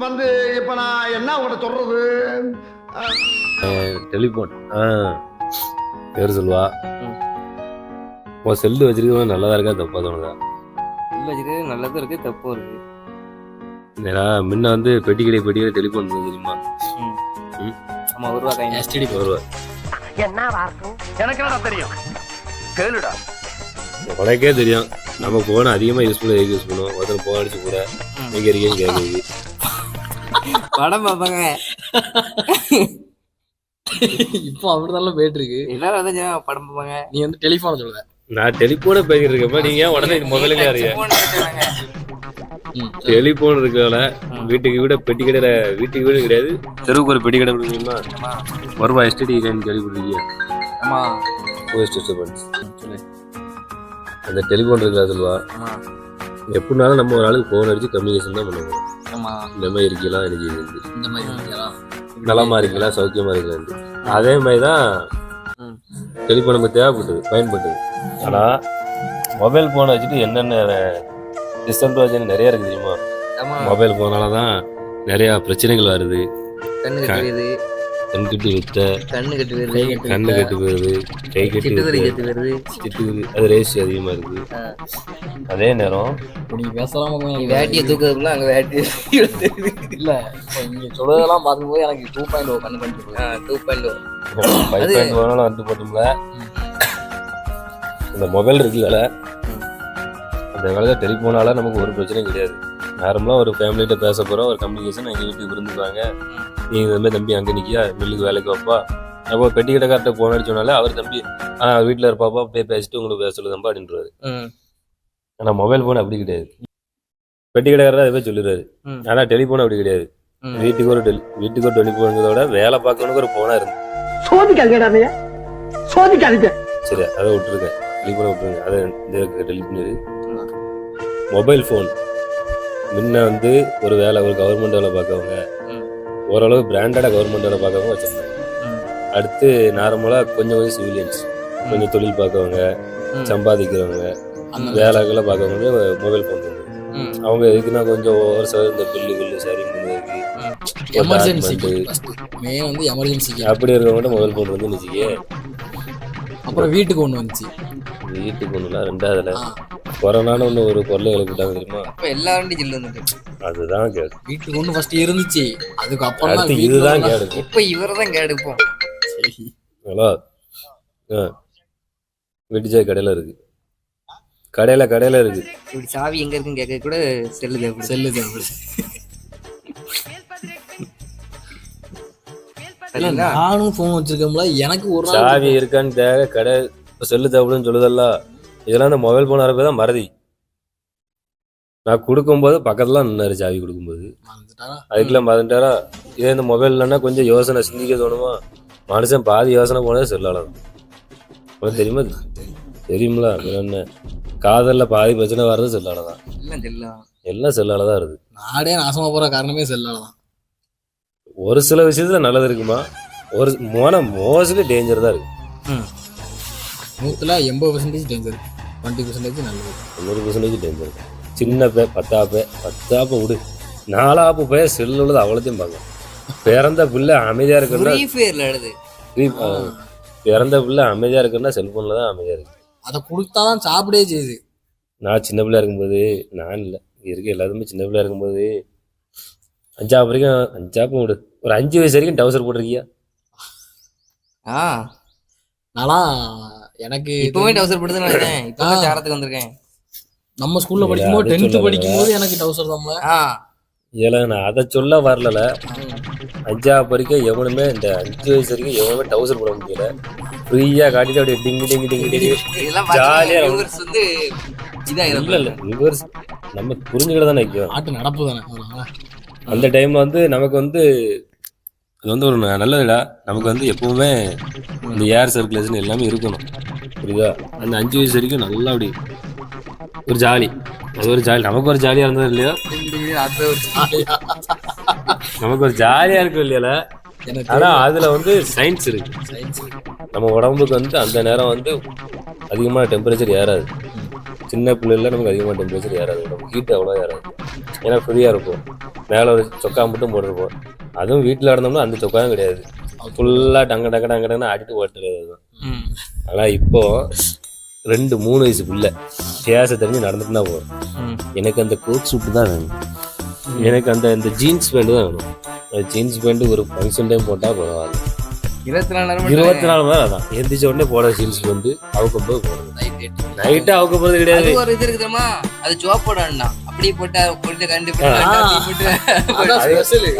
வந்து இப்ப நான் என்ன உங்கள்ட்ட சொல்றது? டெலிஃபோன் பேர் சொல்லுவா. உன் செல்லு வச்சிருக்கவங்க நல்லதா இருக்கா தப்பா தோணுதா? செல்லு வச்சிருக்கிறது நல்லதும் இருக்கு தப்பும் இருக்கு. முன்ன வந்து பெட்டி கடை டெலிஃபோன் தெரியுமா? ஆமா, ஒரு ரூபா எஸ்டிடி ரூபா. எனக்கு என்ன தெரியும்? கேளுடா. உனக்கே தெரியும். நம்ம போன அதிகமா யூஸ் பண்ணுவோம். ஒருத்தர் போன் அடிச்சு கூட எங்க இருக்கேன்னு கேட்குது. படம் பார்ப்பாங்க. இப்போ அப்படிதான் போயிட்டு இருக்கு. எல்லாரும் அதான் படம் பார்ப்பாங்க. நீ வந்து டெலிஃபோன் சொல்லுவ. நான் டெலிஃபோனை பேசிட்டு இருக்கப்ப நீங்க ஏன் உடனே மொபைலுக்கு அறிய டெலிஃபோன் இருக்கல. வீட்டுக்கு வீட பெட்டி கடை, வீட்டுக்கு வீடு கிடையாது, தெருவுக்கு ஒரு பெட்டி கடை கொடுக்கணுமா? ஒரு ரூபாய் எஸ்டிடி கேள்விப்பட்டிருக்கீங்க? ஆமா, அந்த டெலிஃபோன் இருக்கிற சொல்லுவா. எப்படினாலும் நம்ம ஒரு ஆளுக்கு போன் அடிச்சு கம்யூனிகேஷன் தான் பண்ணுவோம். இந்த மாதிரி இருக்கலாம், எனக்கு இந்த மாதிரி இருக்கலாம், நலமா இருக்கலாம், சௌக்கியமா இருக்கலாம். அதே மாதிரிதான் டெலிஃபோன் நமக்கு தேவைப்பட்டது, பயன்பட்டது. ஆனா மொபைல் போனை வச்சுட்டு என்னென்ன டிஸ்அட்வான்டேஜ் நிறைய இருக்கு தெரியுமா? மொபைல் போனாலதான் நிறைய பிரச்சனைகள் வருது. கண் கட்டி வித்த, கண்ணு கட்டு போயிருது, கை கட்டி வருது, அது ரேஸ் அதிகமா இருக்கு. அதே நேரம் நீ பேசலாம், வேட்டியை தூக்குறதுக்குள்ள அங்க வேட்டி இல்ல. நீங்க சொல்றதெல்லாம் பார்க்கும்போது எனக்கு 2.0 கண்ணு கண்டு 2.0 5.0 வந்து போட்டோம்ல. இந்த மொபைல் இருக்குல்ல, அந்த காலத்தில் டெலிஃபோனால நமக்கு ஒரு பிரச்சனையும் கிடையாது. நார்மலாக ஒரு ஃபேமிலிகிட்ட பேச போகிறோம், ஒரு கம்யூனிகேஷன் எங்கள் வீட்டுக்கு விருந்துக்குவாங்க. நீங்கள் இந்த மாதிரி தம்பி அங்கே நிற்கியா, மில்லுக்கு வேலைக்கு வைப்பா, அப்போ பெட்டி கடைக்கார்ட்ட போன் அடிச்சோனாலே அவர் தம்பி வீட்டில் இருப்பாப்பா, அப்படியே பேசிட்டு உங்களுக்கு பேச சொல்லுதம்பா அப்படின்றாரு. ஆனால் மொபைல் ஃபோன் அப்படி கிடையாது. பெட்டி கடைக்காரர் அதை போய் சொல்லிடுறாரு. ஆனால் டெலிஃபோன் அப்படி கிடையாது. வீட்டுக்கு ஒரு டெலிஃபோனுங்கிறத விட வேலை பார்க்கணுக்கு ஒரு ஃபோனாக இருந்து சரி, அதை விட்டுருக்கேன். டெலிஃபோனை விட்டுருங்க. அதை இந்த டெலிஃபோன் மொபைல் ஃபோன் முன்ன வந்து ஒரு வேலை, ஒரு கவர்மெண்ட் வேலை பார்க்கவங்க, ஓரளவு பிராண்டடாக கவர்மெண்ட் வேலை பார்க்கவங்க வச்சிருந்தாங்க. அடுத்து நார்மலாக கொஞ்சம் சிவிலியன்ஸ், கொஞ்சம் தொழில் பார்க்கவங்க, சம்பாதிக்கிறவங்க, வேலைகளை பார்க்கவங்க மொபைல் ஃபோன் இருந்தது. அவங்க எதுக்குன்னா கொஞ்சம் ஒரு சில இந்த பில்லு சரிங் பண்ணுறதுக்கு, அப்படி இருக்கவங்க மொபைல் ஃபோன் வந்து நினைச்சிக்க. அப்புறம் வீட்டுக்கு ஒன்று வந்துச்சு. வீட்டுக்கு ஒன்றுனா ரெண்டாவதுல கொரோனான்னு ஒன்று ஒரு பொருளை எழுப்பிட்டாங்க தெரியுமா? எல்லாரும் அதுதான் கேடு. வீட்டுக்கு ஒன்று ஃபர்ஸ்ட் இருந்துச்சு, அதுக்கப்புறம் இதுதான் கேடு. இப்போ இவரதான் கேடுப்போம். ஹலோ, வீட்டு சாய் கடையில இருக்கு, கடையில இருக்கு. இப்படி சாவி எங்க இருக்குன்னு கேட்க கூட செல்லு தேவைப்படுது. நானும் போன் வச்சிருக்கோம்ல, எனக்கு ஒரு சாவி இருக்கான்னு தேவை, கடை செல்லு தேவைப்படுன்னு சொல்லுதல்ல. இதெல்லாம் இந்த மொபைல் போன் வரப்போ தான் மறதி. நான் கொடுக்கும்போது பக்கத்துல நின்னாரு சாவி கொடுக்கும்போது, அதுக்கெல்லாம் மறந்துட்டாரா? இதே இந்த மொபைல் இல்லைன்னா கொஞ்சம் யோசனை சிந்திக்க தோணுமா? மனுஷன் பாதி யோசனை போனது செல்லால தான். தெரியுமா? தெரியுங்களா? என்ன காதல்ல பாதி பிரச்சனை வர்றது செல்லாலதான். எல்லாம் செல்லாலதான் இருக்கு. நாடே நாசமா போற காரணமே செல்லாலதான். ஒரு சில விஷயத்துல நல்லது இருக்குமா, ஒரு மோஸ்ட்லி டேஞ்சர் தான் இருக்கு. 80% டேஞ்சர், 20% நல்லது, 100% டேஞ்சர். சின்ன பே 10 ஆப்பை விடு, 4 ஆப்பு போய் செல்லு உள்ளது அவ்வளோத்தையும் பார்க்க. பிறந்த பிள்ளை அமைதியா இருக்குன்னா, பிறந்த பிள்ளை அமைதியா இருக்குன்னா செல்போன்ல தான் அமைதியா இருக்கு. அதை கொடுத்தாதான் சாப்பிடவே செய்யுது. நான் சின்ன பிள்ளையா இருக்கும்போது, நான் இல்லை இருக்க எல்லாருமே சின்ன பிள்ளையா இருக்கும்போது 5 வரைக்கும் 5 விடு, ஒரு 5 வயசு வரைக்கும் டவுசர் போட்டிருக்கியா? நானா எனக்கு இப்பவே டவுசர் போட்டு தான் இருக்கேன். இப்பவே சாரத்துக்கு வந்திருக்கேன். நம்ம ஸ்கூல்ல படிக்கும்போது 10th படிக்கும்போது எனக்கு டவுசர் தான். ஏல நான் அதை சொல்ல வரல. 5 வரைக்கும் எவனுமே இந்த 5 வயசு வரைக்கும் எவனுமே டவுசர் போட முடியல. ஃப்ரீயா காட்டிட்டு அப்படியே டிங்கு டிங்கு டிங்கு டிங்கு ஜாலியா இல்ல ரிவர்ஸ் நம்ம புரிஞ்சுக்கிட்டு தானே நிற்கும். ஆட்டு நடப்பு தானே. அந்த டைம்ல வந்து நமக்கு வந்து அது வந்து ஒரு நல்லதுடா. நமக்கு வந்து எப்பவுமே இந்த ஏர் சர்க்குலேஷன் எல்லாமே இருக்கணும், புரியுதா? அந்த 5 வயசு வரைக்கும் நல்லா அப்படி ஒரு ஜாலி, அது ஒரு ஜாலி. நமக்கு ஒரு ஜாலியா இருந்தது இல்லையா? நமக்கு ஒரு ஜாலியா இருக்கும் இல்லையால. ஆனா அதுல வந்து சயின்ஸ் இருக்கு. நம்ம உடம்புக்கு வந்து அந்த நேரம் வந்து அதிகமான டெம்பரேச்சர் ஏறாது. சின்ன பிள்ளைல நமக்கு அதிகமாக டெம்பரேச்சர் ஏறாது, நம்ம ஹீட் அவ்வளோ ஏறாது. ஏன்னா ஃப்ரீயாக இருக்கும், மேலே ஒரு சொக்கா மட்டும் போட்டிருப்போம். அதுவும் வீட்டில் இருந்தோம்னா அந்த சொக்காவும் கிடையாது, ஃபுல்லாக டங்க டங்க டங்கடன்னு ஆடிட்டு ஓட்டுறது தான். ஆனால் இப்போ 2-3 வயசு பிள்ளை பேச தெரிஞ்சு நடந்துட்டு தான் போகிறோம். எனக்கு அந்த கோட் சூட்டு தான் வேணும், எனக்கு அந்த ஜீன்ஸ் பேண்ட்டு தான் வேணும். அந்த ஜீன்ஸ் பேண்ட்டு ஒரு ஃபங்க்ஷன் டைம் போட்டால் பரவாயில்ல. 24 24 மணி நேரம் தான் எந்திரிச்ச உடனே போட ஜீன்ஸ் பேண்ட்டு அவுக்கும் போது போடுறது. நைட்டு அவுக்க போகிறது கிடையாது. ஒரு இது இருக்கு தெரியுமா, அது ஜோப் போடா அப்படியே போட்டா போட்டு கண்டு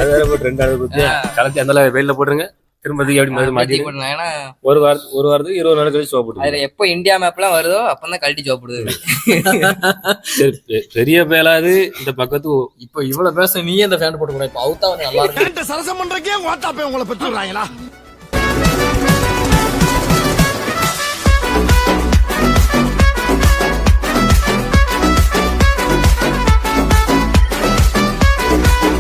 அது வேற போட்டு 2 நாள் கொடுத்து கலத்தி அந்த வெயில போட்டுருங்க, திரும்ப அப்படி மாட்டி போடலாம். ஏன்னா ஒரு வாரத்துக்கு 20 நாள் கழிச்சு சோப்பு போட்டு. அதுல எப்போ இந்தியா மேப்லாம் வருதோ அப்பதான் கழட்டி ஜோப் போடுது. பெரிய பேலாது இந்த பக்கத்து. இப்போ இவ்வளவு பேச நீயே அந்த ஃபேன் போட்டு கூட இப்போ அவுத்தா நல்லா இருக்கு. சரசம் பண்றக்கே ஓட்டாப்பே உங்களை பெற்றுறாங்களா?